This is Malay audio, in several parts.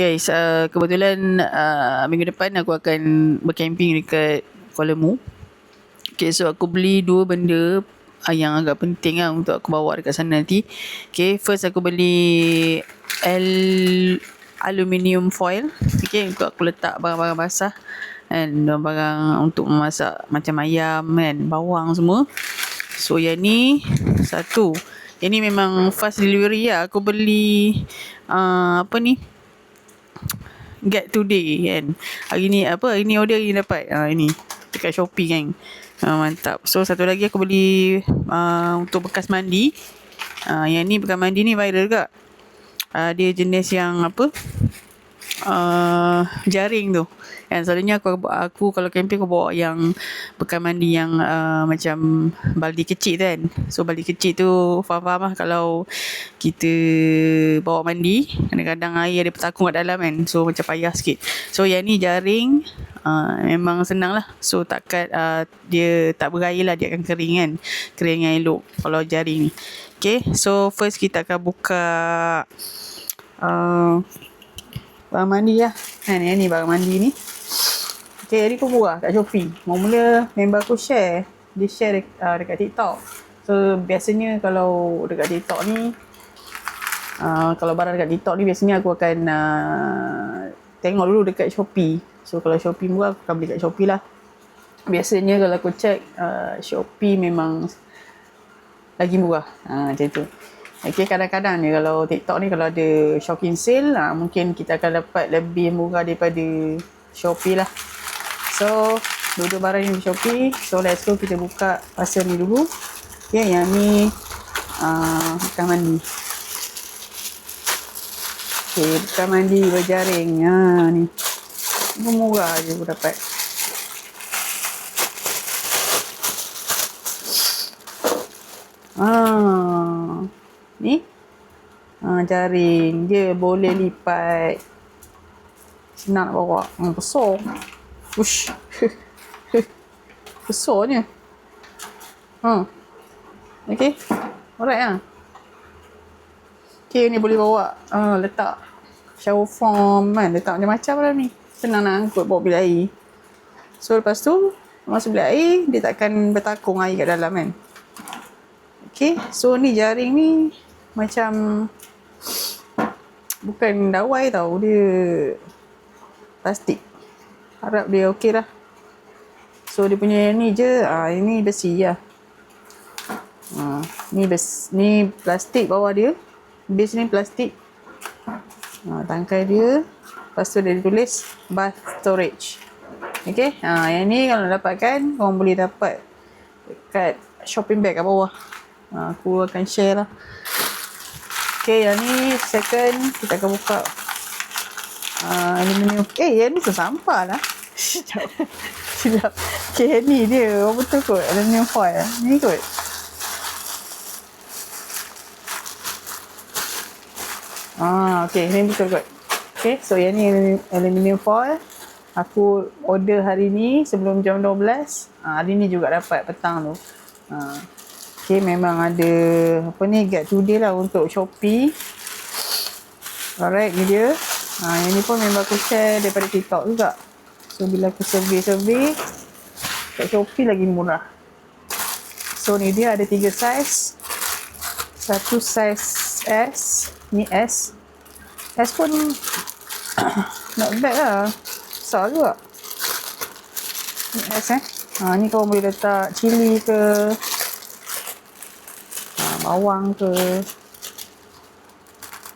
Guys, kebetulan minggu depan aku akan bercamping dekat Kuala Mu. Okay, so aku beli 2 benda yang agak penting lah untuk aku bawa dekat sana nanti. Okay, first aku beli aluminium foil. Okay, untuk aku letak barang-barang basah and barang untuk memasak macam ayam kan, bawang semua. So yang ni satu. Yang ni memang fast delivery lah. Aku beli get today kan. Hari ni order hari ni dapat. Ini dekat Shopee kan. Mantap. So satu lagi aku beli untuk bekas mandi. Yang ni bekas mandi ni viral juga. Dia jenis yang jaring tu. Kan selalunya aku kalau camping aku bawa yang bekas mandi yang macam baldi kecil tu kan. So baldi kecil tu faham-faham lah kalau kita bawa mandi, kadang-kadang air ada bertakung kat dalam kan. So macam payah sikit. So yang ni jaring memang senang lah. So takat dia tak berair lah, dia akan kering kan. Kering yang elok kalau jaring ni. Okay, so first kita akan buka barang mandi lah kan. Yang ni barang mandi ni. Okay, ni aku murah kat Shopee. Mula-mula member aku share. Dia share dekat TikTok. So biasanya kalau dekat TikTok ni kalau barang dekat TikTok ni biasanya aku akan tengok dulu dekat Shopee. So kalau Shopee murah aku akan beli kat Shopee lah. Biasanya kalau aku check Shopee memang lagi murah. Macam tu. Okay, kadang-kadang ni kalau TikTok ni kalau ada shocking sale mungkin kita akan dapat lebih murah daripada Shopee lah. So dua-dua barang yang di Shopee. So let's go kita buka parcel ni dulu. Okay, yang ni bekas mandi. Okay, bekas mandi berjaring. Ni murah je aku dapat. Ni jaring dia boleh lipat, senang nak bawa. Besar. Ush. Besarnya. Okay, alright lah. Okay, ni boleh bawa letak shower foam kan, letak macam-macam lah ni. Senang nak angkut bawa bilik air. So lepas tu masuk bilik air, dia takkan bertakung air kat dalam kan. Okay, so ni jaring ni macam bukan dawai tau, dia plastik. Harap dia okey lah. So dia punya ni je, ini besi lah. Ni plastik bawah dia. Base ni plastik. Tangkai dia. Lepas tu dia tulis bath storage. Okay, yang ni kalau dapatkan korang boleh dapat dekat shopping bag kat bawah. Aku akan share lah. Okay, yang ni second kita akan buka aluminium. Yang ni sampah lah. Silap. Okay, yang ni dia betul kot aluminium foil. Ni kot. Okay, ni betul kot. Okay, so yang ni aluminium foil. Aku order hari ni sebelum jam 12. Hari ni juga dapat petang tu. Okay, memang ada get today lah untuk Shopee. Alright, ni dia. Yang ni pun memang aku share daripada TikTok juga. So bila aku survey kat Shopee lagi murah. So ni dia ada 3 saiz. Satu saiz S. Ni S. S pun not bad lah. Besar juga. Ni S ni kau boleh letak cili ke, bawang ke.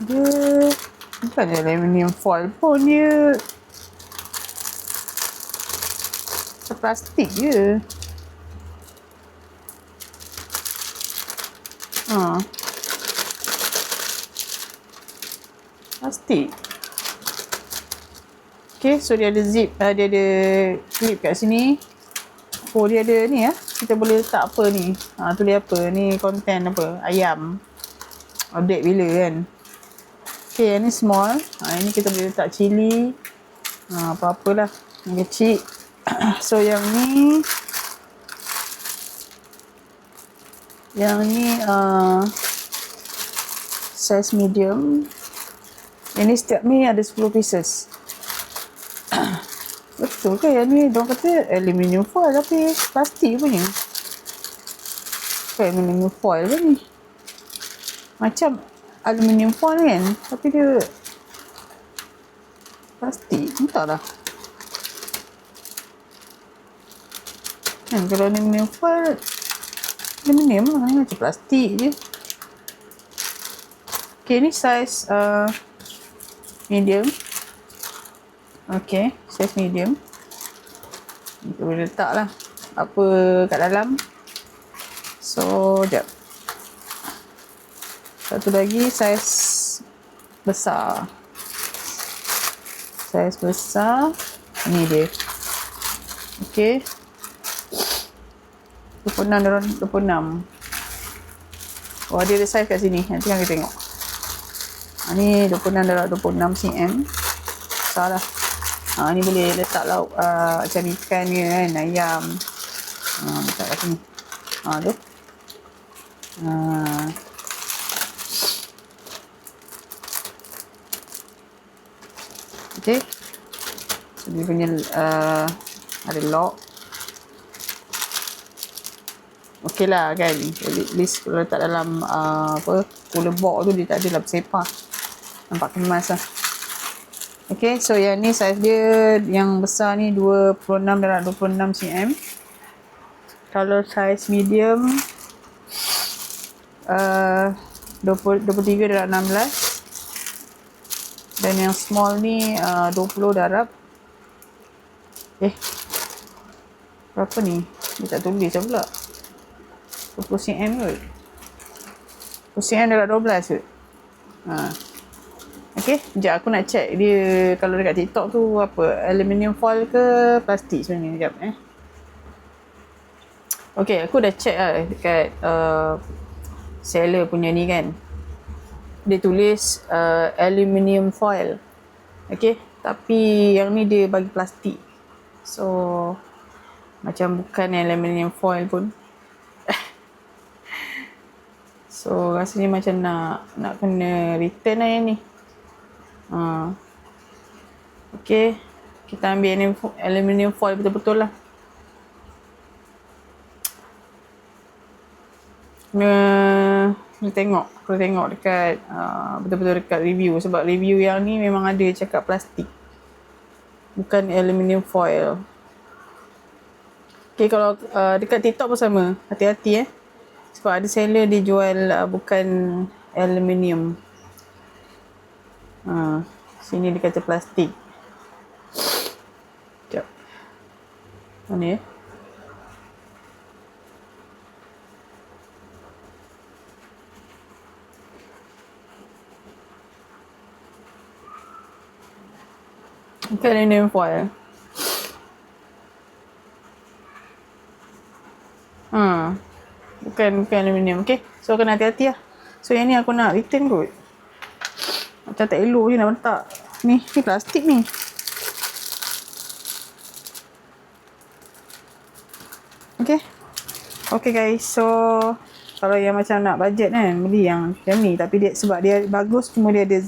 Dia bukan aluminium foil pun, dia plastik je. Plastik. Okay, so dia ada zip, dia ada clip kat sini. Dia ada ni kita boleh letak apa ni, tulis apa ni, content apa, ayam, update bila kan. Okay, yang ni small. Ini kita boleh letak cili, apa-apalah yang kecil. So yang ni size medium. Yang ni setiap ni ada 10 pieces. Betul ke yang ni? Diorang kata aluminium foil tapi plastik punya. Bukan aluminium foil ke ni? Macam aluminium foil kan? Tapi dia plastik. Entahlah. Kan kalau aluminium foil, aluminium lah. Macam plastik je. Okay, ni size medium. Okay, size medium. Kita boleh letak lah apa kat dalam. So, sekejap. Satu lagi size besar. Size besar. Ni dia. Okay. 26. Oh, dia ada size kat sini. Nanti kan kita tengok. Ni 26 cm. Besar lah. Ni boleh letak lauk macam ikan ke kan, ayam. Letak kat sini. Tu. Okay. So, dia punya ada lock. Okay lah kan. At least kalau letak dalam cooler box tu dia tak adalah bersepah. Nampak kemas lah. Okay, so yang ni saiz dia yang besar ni 26 cm. Kalau saiz medium 23 darab 16. Dan yang small ni 20 darab berapa ni? Dia tak tulis pula. 20 cm kot. 20 cm darab 12 kot. Okay, sekejap aku nak check dia kalau dekat TikTok tu apa, aluminium foil ke plastik sebenarnya. Sekejap Okay, aku dah check lah dekat seller punya ni kan. Dia tulis aluminium foil. Okay, tapi yang ni dia bagi plastik. So, macam bukan aluminium foil pun. So, rasanya macam nak kena return lah yang ni. Okay, kita ambil aluminium foil betul-betul lah. Kena tengok dekat betul-betul dekat review. Sebab review yang ni memang ada cakap plastik, bukan aluminium foil. Okay, kalau dekat TikTok pun sama. Hati-hati sebab ada seller dia jual bukan aluminium. Sini dia kata plastik. Sekejap. Mana bukan aluminium foil. Bukan aluminium. Okay, so kena hati-hati lah. So yang ni aku nak return kot. Macam tak elok je nak letak. Ni plastik ni. Okay guys, so kalau yang macam nak budget kan, beli yang ni. Tapi dia sebab dia bagus, cuma dia ada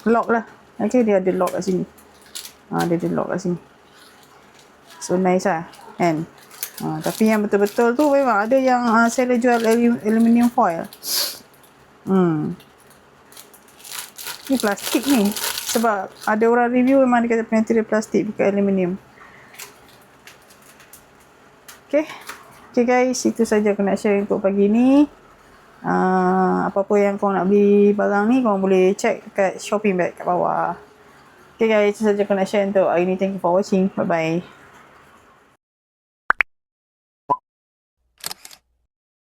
lock lah. Okay, dia ada lock kat sini. Dia ada lock kat sini. So nice lah kan. Tapi yang betul-betul tu memang ada yang seller jual aluminium foil. Ni plastik ni. Sebab ada orang review memang dia kata material plastik, bukan aluminium. Okay guys, itu saja aku nak share untuk pagi ni. Apa-apa yang korang nak beli barang ni, korang boleh check kat shopping bag kat bawah. Okay guys, itu saja aku nak share untuk hari ni. Thank you for watching. Bye bye.